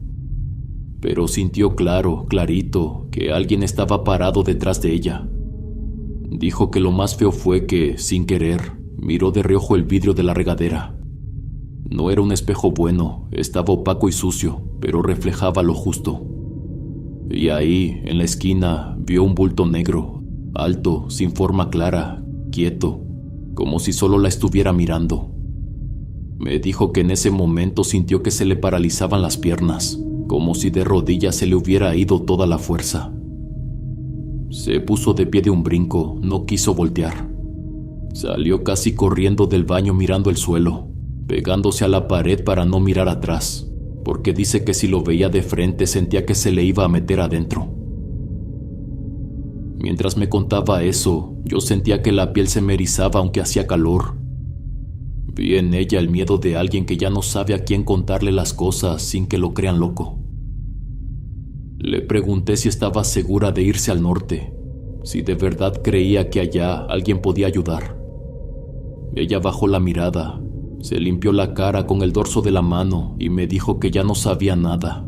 [SPEAKER 1] Pero sintió clarito, que alguien estaba parado detrás de ella. Dijo que lo más feo fue que, sin querer, miró de reojo el vidrio de la regadera. No era un espejo bueno, estaba opaco y sucio, pero reflejaba lo justo. Y ahí, en la esquina, vio un bulto negro, alto, sin forma clara, quieto, como si solo la estuviera mirando. Me dijo que en ese momento sintió que se le paralizaban las piernas, como si de rodillas se le hubiera ido toda la fuerza. Se puso de pie de un brinco, no quiso voltear. Salió casi corriendo del baño mirando el suelo, pegándose a la pared para no mirar atrás, porque dice que si lo veía de frente sentía que se le iba a meter adentro. Mientras me contaba eso, yo sentía que la piel se me erizaba aunque hacía calor. Vi en ella el miedo de alguien que ya no sabe a quién contarle las cosas sin que lo crean loco. Le pregunté si estaba segura de irse al norte, si de verdad creía que allá alguien podía ayudar. Ella bajó la mirada, se limpió la cara con el dorso de la mano y me dijo que ya no sabía nada,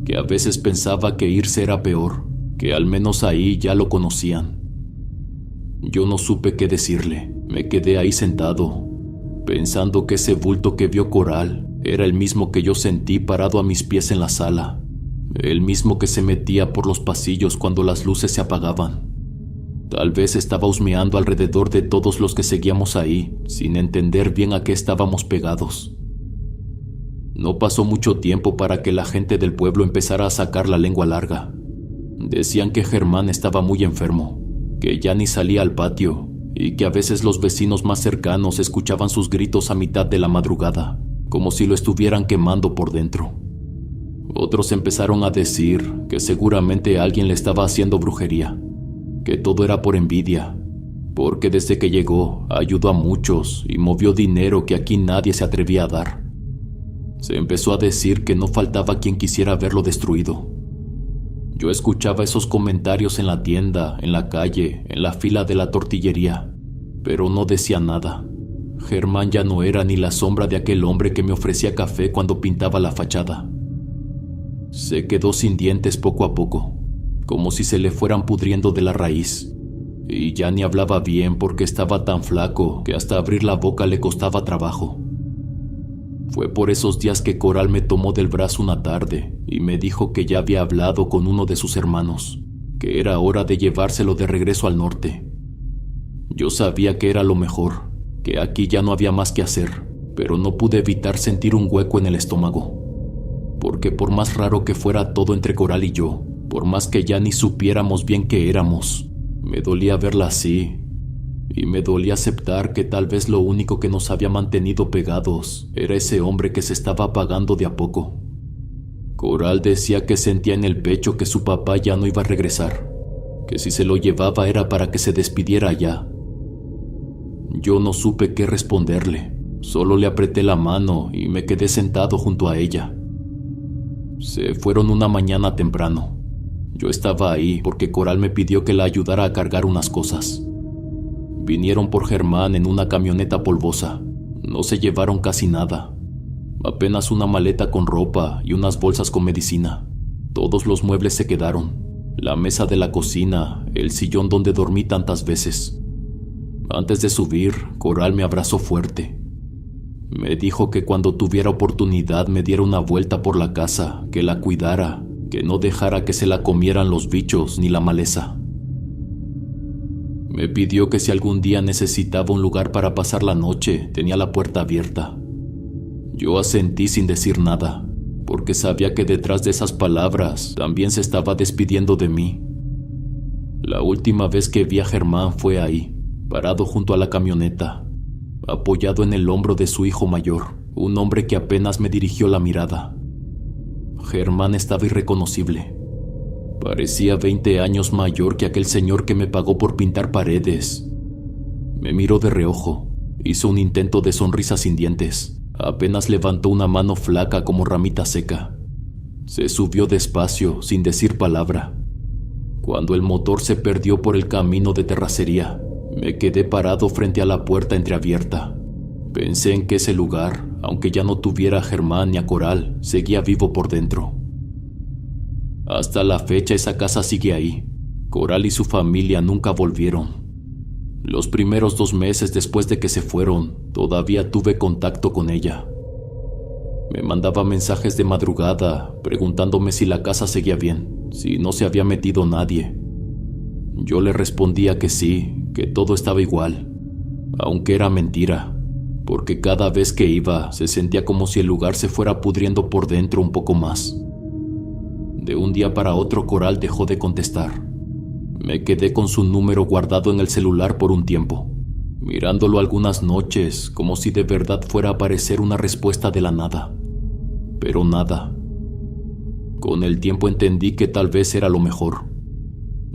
[SPEAKER 1] que a veces pensaba que irse era peor, que al menos ahí ya lo conocían. Yo no supe qué decirle, me quedé ahí sentado, pensando que ese bulto que vio Coral era el mismo que yo sentí parado a mis pies en la sala, el mismo que se metía por los pasillos cuando las luces se apagaban. Tal vez estaba husmeando alrededor de todos los que seguíamos ahí, sin entender bien a qué estábamos pegados. No pasó mucho tiempo para que la gente del pueblo empezara a sacar la lengua larga. Decían que Germán estaba muy enfermo, que ya ni salía al patio, y que a veces los vecinos más cercanos escuchaban sus gritos a mitad de la madrugada, como si lo estuvieran quemando por dentro. Otros empezaron a decir que seguramente alguien le estaba haciendo brujería, que todo era por envidia, porque desde que llegó ayudó a muchos y movió dinero que aquí nadie se atrevía a dar. Se empezó a decir que no faltaba quien quisiera verlo destruido. Yo escuchaba esos comentarios en la tienda, en la calle, en la fila de la tortillería, pero no decía nada. Germán ya no era ni la sombra de aquel hombre que me ofrecía café cuando pintaba la fachada. Se quedó sin dientes poco a poco, como si se le fueran pudriendo de la raíz, y ya ni hablaba bien porque estaba tan flaco que hasta abrir la boca le costaba trabajo. Fue por esos días que Coral me tomó del brazo una tarde y me dijo que ya había hablado con uno de sus hermanos, que era hora de llevárselo de regreso al norte. Yo sabía que era lo mejor, que aquí ya no había más que hacer, pero no pude evitar sentir un hueco en el estómago. Porque por más raro que fuera todo entre Coral y yo, por más que ya ni supiéramos bien qué éramos, me dolía verla así, y me dolía aceptar que tal vez lo único que nos había mantenido pegados era ese hombre que se estaba apagando de a poco. Coral decía que sentía en el pecho que su papá ya no iba a regresar, que si se lo llevaba era para que se despidiera ya. Yo no supe qué responderle, solo le apreté la mano y me quedé sentado junto a ella. Se fueron una mañana temprano. Yo estaba ahí porque Coral me pidió que la ayudara a cargar unas cosas. Vinieron por Germán en una camioneta polvosa. No se llevaron casi nada. Apenas una maleta con ropa y unas bolsas con medicina. Todos los muebles se quedaron. La mesa de la cocina, el sillón donde dormí tantas veces. Antes de subir, Coral me abrazó fuerte. Me dijo que cuando tuviera oportunidad me diera una vuelta por la casa, que la cuidara, que no dejara que se la comieran los bichos ni la maleza. Me pidió que si algún día necesitaba un lugar para pasar la noche, tenía la puerta abierta. Yo asentí sin decir nada, porque sabía que detrás de esas palabras también se estaba despidiendo de mí. La última vez que vi a Germán fue ahí, parado junto a la camioneta, apoyado en el hombro de su hijo mayor, un hombre que apenas me dirigió la mirada. Germán estaba irreconocible. Parecía 20 años mayor que aquel señor que me pagó por pintar paredes. Me miró de reojo, hizo un intento de sonrisa sin dientes, apenas levantó una mano flaca como ramita seca. Se subió despacio, sin decir palabra. Cuando el motor se perdió por el camino de terracería, me quedé parado frente a la puerta entreabierta. Pensé en que ese lugar, aunque ya no tuviera a Germán ni a Coral, seguía vivo por dentro. Hasta la fecha esa casa sigue ahí. Coral y su familia nunca volvieron. Los primeros 2 meses después de que se fueron, todavía tuve contacto con ella. Me mandaba mensajes de madrugada, preguntándome si la casa seguía bien, si no se había metido nadie. Yo le respondía que sí, que todo estaba igual, aunque era mentira, porque cada vez que iba se sentía como si el lugar se fuera pudriendo por dentro un poco más. De un día para otro Coral dejó de contestar. Me quedé con su número guardado en el celular por un tiempo, mirándolo algunas noches como si de verdad fuera a aparecer una respuesta de la nada. Pero nada. Con el tiempo entendí que tal vez era lo mejor.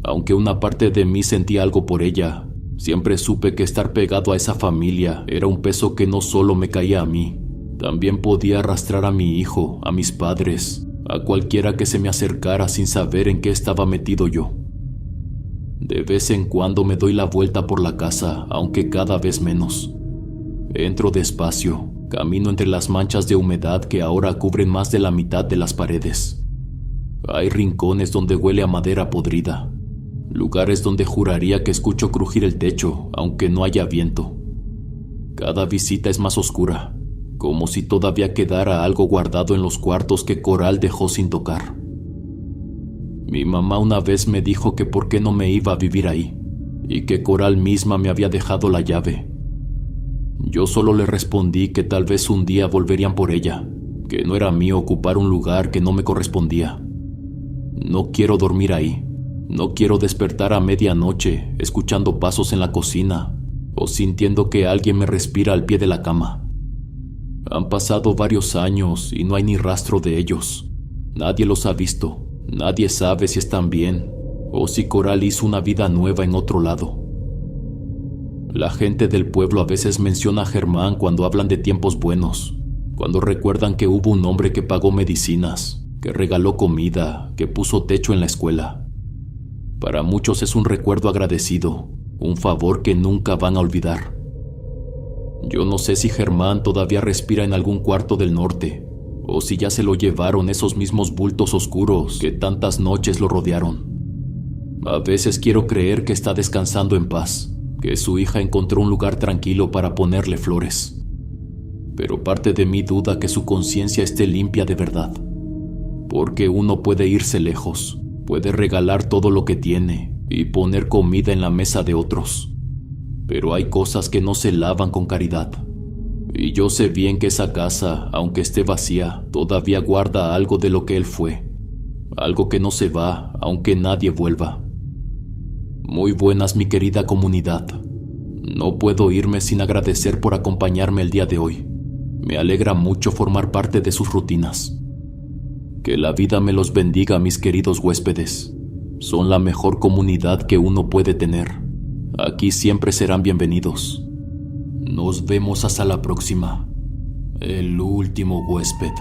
[SPEAKER 1] Aunque una parte de mí sentía algo por ella, siempre supe que estar pegado a esa familia era un peso que no solo me caía a mí, también podía arrastrar a mi hijo, a mis padres, a cualquiera que se me acercara sin saber en qué estaba metido yo. De vez en cuando me doy la vuelta por la casa, aunque cada vez menos. Entro despacio, camino entre las manchas de humedad que ahora cubren más de la mitad de las paredes. Hay rincones donde huele a madera podrida, lugares donde juraría que escucho crujir el techo, aunque no haya viento. Cada visita es más oscura, como si todavía quedara algo guardado en los cuartos que Coral dejó sin tocar. Mi mamá una vez me dijo que por qué no me iba a vivir ahí, y que Coral misma me había dejado la llave. Yo solo le respondí que tal vez un día volverían por ella, que no era mío ocupar un lugar que no me correspondía. No quiero dormir ahí, no quiero despertar a medianoche escuchando pasos en la cocina o sintiendo que alguien me respira al pie de la cama. Han pasado varios años y no hay ni rastro de ellos. Nadie los ha visto. Nadie sabe si están bien o si Coral hizo una vida nueva en otro lado. La gente del pueblo a veces menciona a Germán cuando hablan de tiempos buenos, cuando recuerdan que hubo un hombre que pagó medicinas, que regaló comida, que puso techo en la escuela. Para muchos es un recuerdo agradecido, un favor que nunca van a olvidar. Yo no sé si Germán todavía respira en algún cuarto del norte, o si ya se lo llevaron esos mismos bultos oscuros que tantas noches lo rodearon. A veces quiero creer que está descansando en paz, que su hija encontró un lugar tranquilo para ponerle flores. Pero parte de mí duda que su conciencia esté limpia de verdad, porque uno puede irse lejos, puede regalar todo lo que tiene y poner comida en la mesa de otros. Pero hay cosas que no se lavan con caridad, Y yo sé bien que esa casa, aunque esté vacía, todavía guarda algo de lo que él fue. Algo que no se va, aunque nadie vuelva. Muy buenas, mi querida comunidad. No puedo irme sin agradecer por acompañarme el día de hoy. Me alegra mucho formar parte de sus rutinas. Que la vida me los bendiga, mis queridos huéspedes. Son la mejor comunidad que uno puede tener. Aquí siempre serán bienvenidos. Nos vemos hasta la próxima. El último huésped.